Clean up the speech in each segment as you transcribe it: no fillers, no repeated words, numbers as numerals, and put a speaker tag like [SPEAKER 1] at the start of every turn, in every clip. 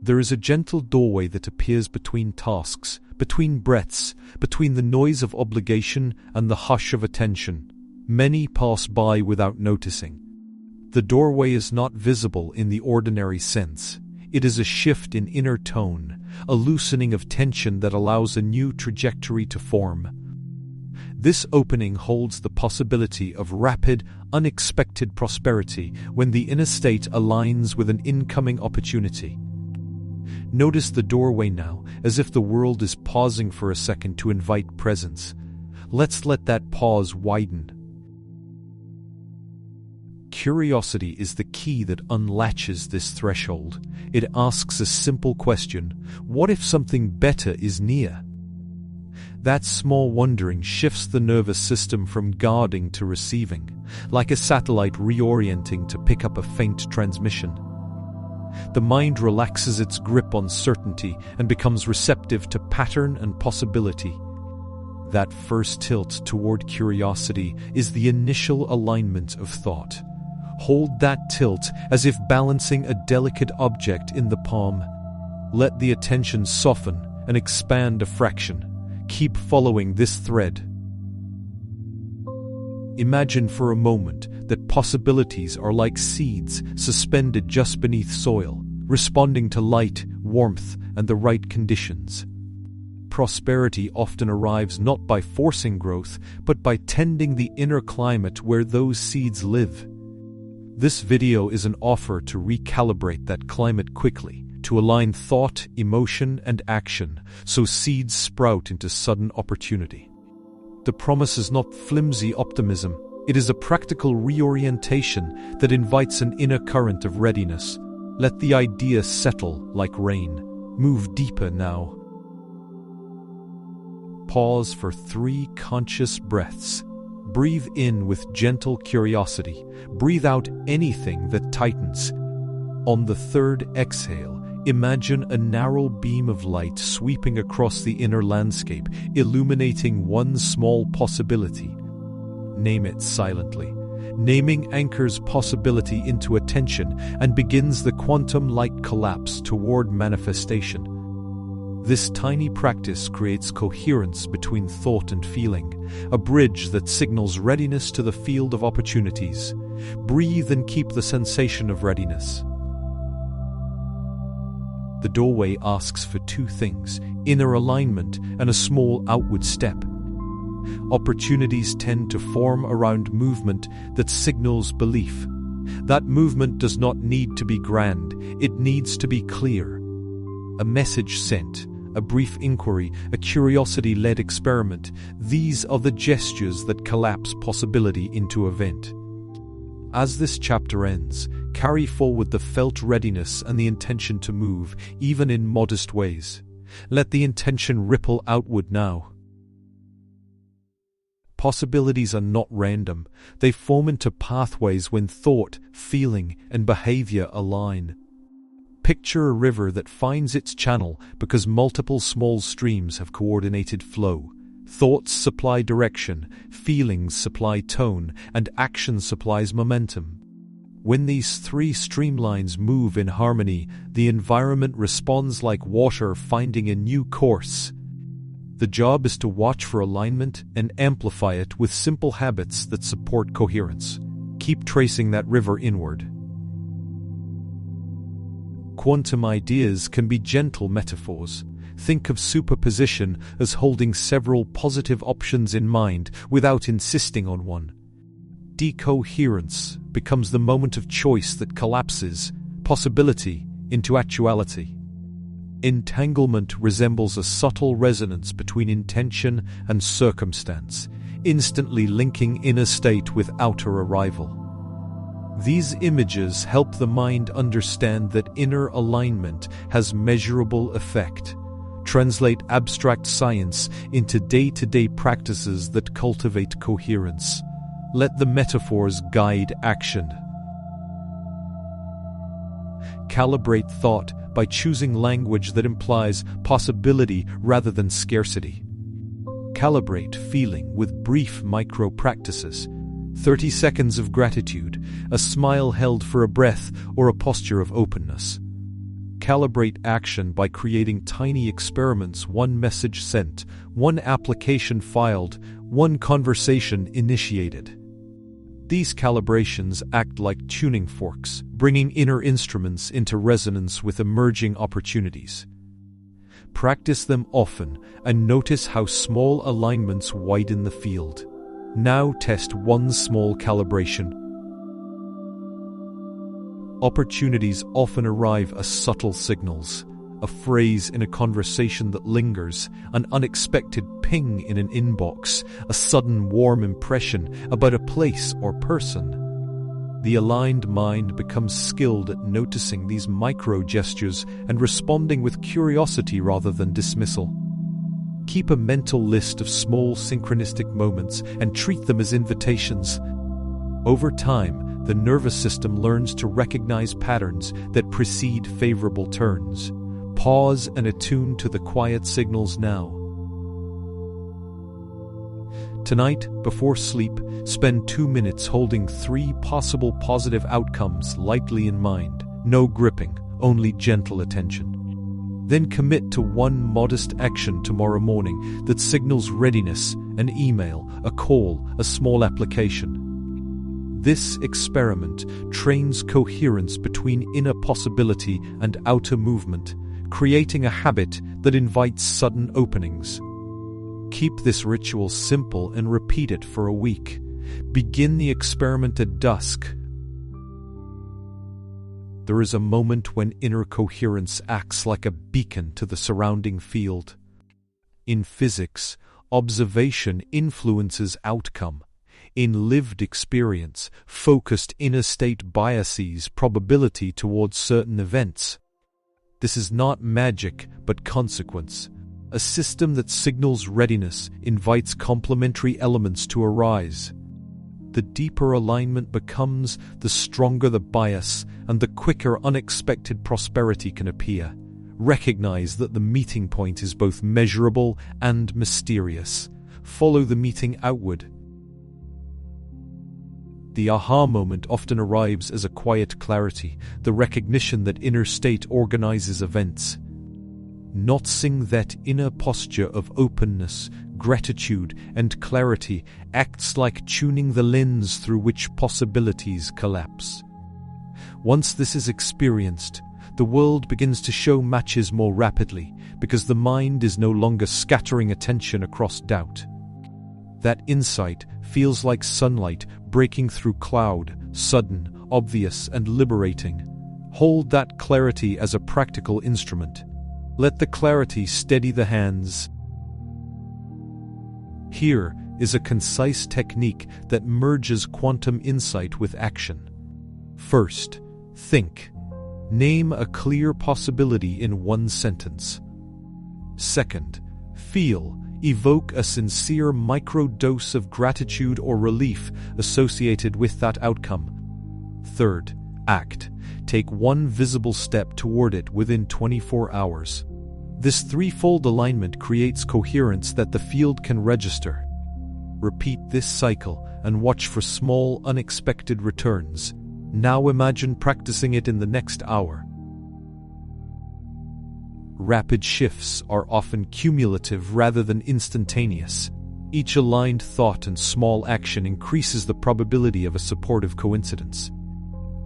[SPEAKER 1] There is a gentle doorway that appears between tasks, between breaths, between the noise of obligation and the hush of attention. Many pass by without noticing. The doorway is not visible in the ordinary sense. It is a shift in inner tone, a loosening of tension that allows a new trajectory to form. This opening holds the possibility of rapid, unexpected prosperity when the inner state aligns with an incoming opportunity. Notice the doorway now, as if the world is pausing for a second to invite presence. Let's let that pause widen. Curiosity is the key that unlatches this threshold. It asks a simple question: what if something better is near? That small wondering shifts the nervous system from guarding to receiving, like a satellite reorienting to pick up a faint transmission. The mind relaxes its grip on certainty and becomes receptive to pattern and possibility. That first tilt toward curiosity is the initial alignment of thought. Hold that tilt as if balancing a delicate object in the palm. Let the attention soften and expand a fraction. Keep following this thread. Imagine for a moment that possibilities are like seeds suspended just beneath soil, responding to light, warmth, and the right conditions. Prosperity often arrives not by forcing growth, but by tending the inner climate where those seeds live. This video is an offer to recalibrate that climate quickly, to align thought, emotion, and action, so seeds sprout into sudden opportunity. The promise is not flimsy optimism, it is a practical reorientation that invites an inner current of readiness. Let the idea settle like rain. Move deeper now. Pause for 3 conscious breaths. Breathe in with gentle curiosity. Breathe out anything that tightens. On the 3rd exhale, imagine a narrow beam of light sweeping across the inner landscape, illuminating one small possibility. Name it silently. Naming anchors possibility into attention and begins the quantum-like collapse toward manifestation. This tiny practice creates coherence between thought and feeling, a bridge that signals readiness to the field of opportunities. Breathe and keep the sensation of readiness. The doorway asks for 2 things: inner alignment and a small outward step. Opportunities tend to form around movement that signals belief. That movement does not need to be grand, it needs to be clear. A message sent, a brief inquiry, a curiosity-led experiment, these are the gestures that collapse possibility into event. As this chapter ends, carry forward the felt readiness and the intention to move, even in modest ways. Let the intention ripple outward now. Possibilities are not random. They form into pathways when thought, feeling, and behavior align. Picture a river that finds its channel because multiple small streams have coordinated flow. Thoughts supply direction, feelings supply tone, and action supplies momentum. When these 3 streamlines move in harmony, the environment responds like water finding a new course. The job is to watch for alignment and amplify it with simple habits that support coherence. Keep tracing that river inward. Quantum ideas can be gentle metaphors. Think of superposition as holding several positive options in mind without insisting on one. Decoherence becomes the moment of choice that collapses possibility into actuality. Entanglement resembles a subtle resonance between intention and circumstance, instantly linking inner state with outer arrival. These images help the mind understand that inner alignment has measurable effect. Translate abstract science into day-to-day practices that cultivate coherence. Let the metaphors guide action. Calibrate thought by choosing language that implies possibility rather than scarcity. Calibrate feeling with brief micro-practices. 30 seconds of gratitude, a smile held for a breath, or a posture of openness. calibrate action by creating tiny experiments: one message sent, one application filed, one conversation initiated. These calibrations act like tuning forks, bringing inner instruments into resonance with emerging opportunities. Practice them often and notice how small alignments widen the field. Now test one small calibration. Opportunities often arrive as subtle signals: a phrase in a conversation that lingers, an unexpected ping in an inbox, a sudden warm impression about a place or person. The aligned mind becomes skilled at noticing these micro gestures and responding with curiosity rather than dismissal. Keep a mental list of small synchronistic moments and treat them as invitations. Over time, the nervous system learns to recognize patterns that precede favorable turns. Pause and attune to the quiet signals now. Tonight, before sleep, spend 2 minutes holding 3 possible positive outcomes lightly in mind. No gripping, only gentle attention. Then commit to one modest action tomorrow morning that signals readiness: an email, a call, a small application. This experiment trains coherence between inner possibility and outer movement, creating a habit that invites sudden openings. Keep this ritual simple and repeat it for a week. Begin the experiment at dusk. There is a moment when inner coherence acts like a beacon to the surrounding field. In physics, observation influences outcome. In lived experience, focused inner state biases probability towards certain events. This is not magic, but consequence. A system that signals readiness invites complementary elements to arise. The deeper alignment becomes, the stronger the bias, and the quicker unexpected prosperity can appear. Recognize that the meeting point is both measurable and mysterious. Follow the meeting outward. The aha moment often arrives as a quiet clarity, the recognition that inner state organizes events. Noticing that inner posture of openness, gratitude, and clarity acts like tuning the lens through which possibilities collapse. Once this is experienced, the world begins to show matches more rapidly because the mind is no longer scattering attention across doubt. That insight feels like sunlight breaking through cloud, sudden, obvious, and liberating. Hold that clarity as a practical instrument. Let the clarity steady the hands. Here is a concise technique that merges quantum insight with action. First, think. Name a clear possibility in one sentence. Second, feel. Evoke a sincere micro-dose of gratitude or relief associated with that outcome. Third, act. Take one visible step toward it within 24 hours. This threefold alignment creates coherence that the field can register. Repeat this cycle and watch for small, unexpected returns. Now imagine practicing it in the next hour. Rapid shifts are often cumulative rather than instantaneous. Each aligned thought and small action increases the probability of a supportive coincidence.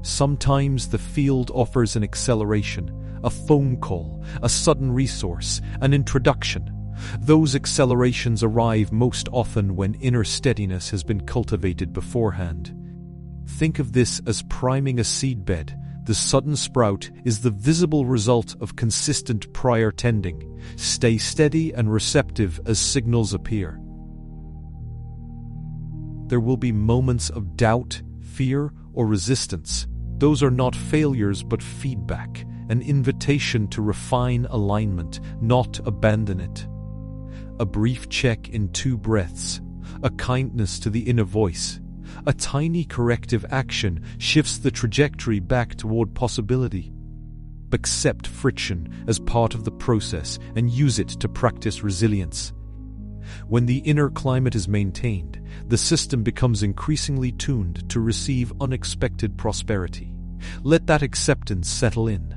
[SPEAKER 1] Sometimes the field offers an acceleration, a phone call, a sudden resource, an introduction. Those accelerations arrive most often when inner steadiness has been cultivated beforehand. Think of this as priming a seedbed. The sudden sprout is the visible result of consistent prior tending. Stay steady and receptive as signals appear. There will be moments of doubt, fear, or resistance. Those are not failures but feedback, an invitation to refine alignment, not abandon it. A brief check in 2 breaths, a kindness to the inner voice. A tiny corrective action shifts the trajectory back toward possibility. Accept friction as part of the process and use it to practice resilience. When the inner climate is maintained, the system becomes increasingly tuned to receive unexpected prosperity. Let that acceptance settle in.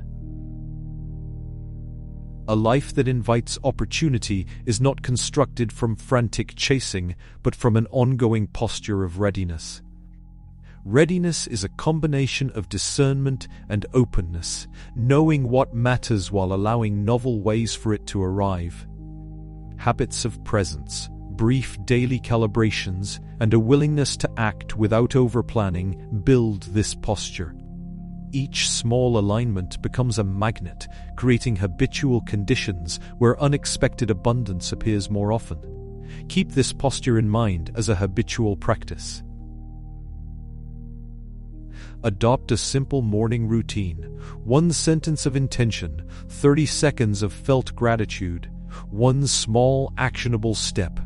[SPEAKER 1] A life that invites opportunity is not constructed from frantic chasing, but from an ongoing posture of readiness. Readiness is a combination of discernment and openness, knowing what matters while allowing novel ways for it to arrive. Habits of presence, brief daily calibrations, and a willingness to act without overplanning build this posture. Each small alignment becomes a magnet, creating habitual conditions where unexpected abundance appears more often. Keep this posture in mind as a habitual practice. Adopt a simple morning routine. 1 sentence of intention, 30 seconds of felt gratitude, 1 small actionable step.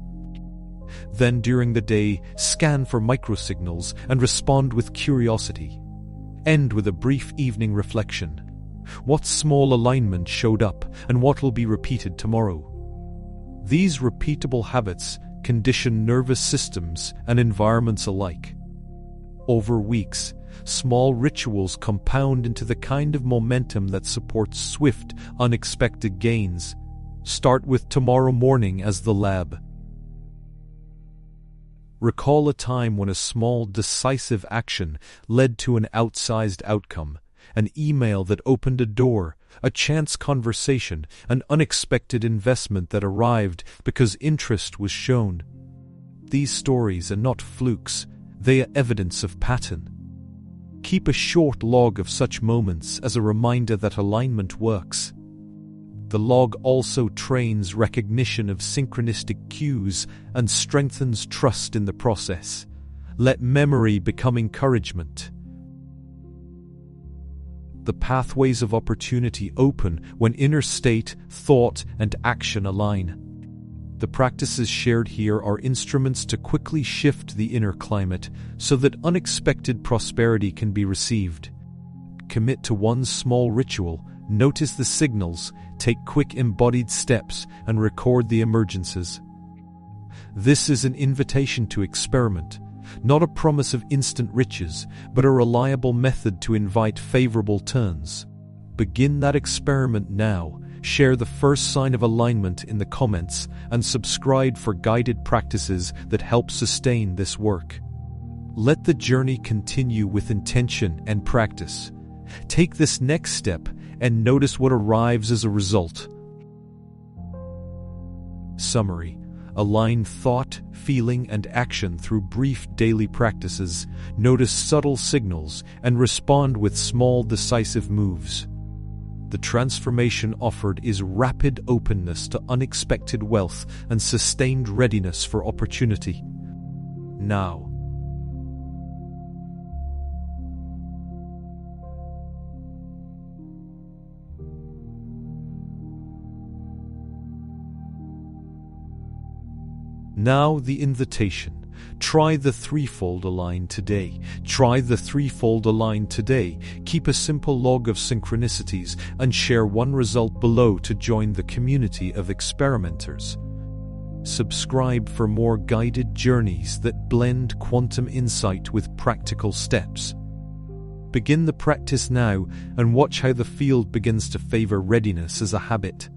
[SPEAKER 1] Then during the day, scan for microsignals and respond with curiosity. End with a brief evening reflection. What small alignment showed up and what will be repeated tomorrow? These repeatable habits condition nervous systems and environments alike. Over weeks, small rituals compound into the kind of momentum that supports swift, unexpected gains. Start with tomorrow morning as the lab. Recall a time when a small, decisive action led to an outsized outcome, an email that opened a door, a chance conversation, an unexpected investment that arrived because interest was shown. These stories are not flukes, they are evidence of pattern. Keep a short log of such moments as a reminder that alignment works. The log also trains recognition of synchronistic cues and strengthens trust in the process. Let memory become encouragement. The pathways of opportunity open when inner state, thought, and action align. The practices shared here are instruments to quickly shift the inner climate so that unexpected prosperity can be received. Commit to one small ritual, notice the signals, take quick embodied steps, and record the emergences. This is an invitation to experiment, not a promise of instant riches, but a reliable method to invite favorable turns. Begin that experiment now. Share the first sign of alignment in the comments and subscribe for guided practices that help sustain this work. Let the journey continue with intention and practice. Take this next step and notice what arrives as a result. Summary: align thought, feeling, and action through brief daily practices, notice subtle signals, and respond with small, decisive moves. The transformation offered is rapid openness to unexpected wealth and sustained readiness for opportunity. Now, the invitation. Try the threefold align today. Try the threefold align today. Keep a simple log of synchronicities and share one result below to join the community of experimenters. Subscribe for more guided journeys that blend quantum insight with practical steps. Begin the practice now and watch how the field begins to favor readiness as a habit.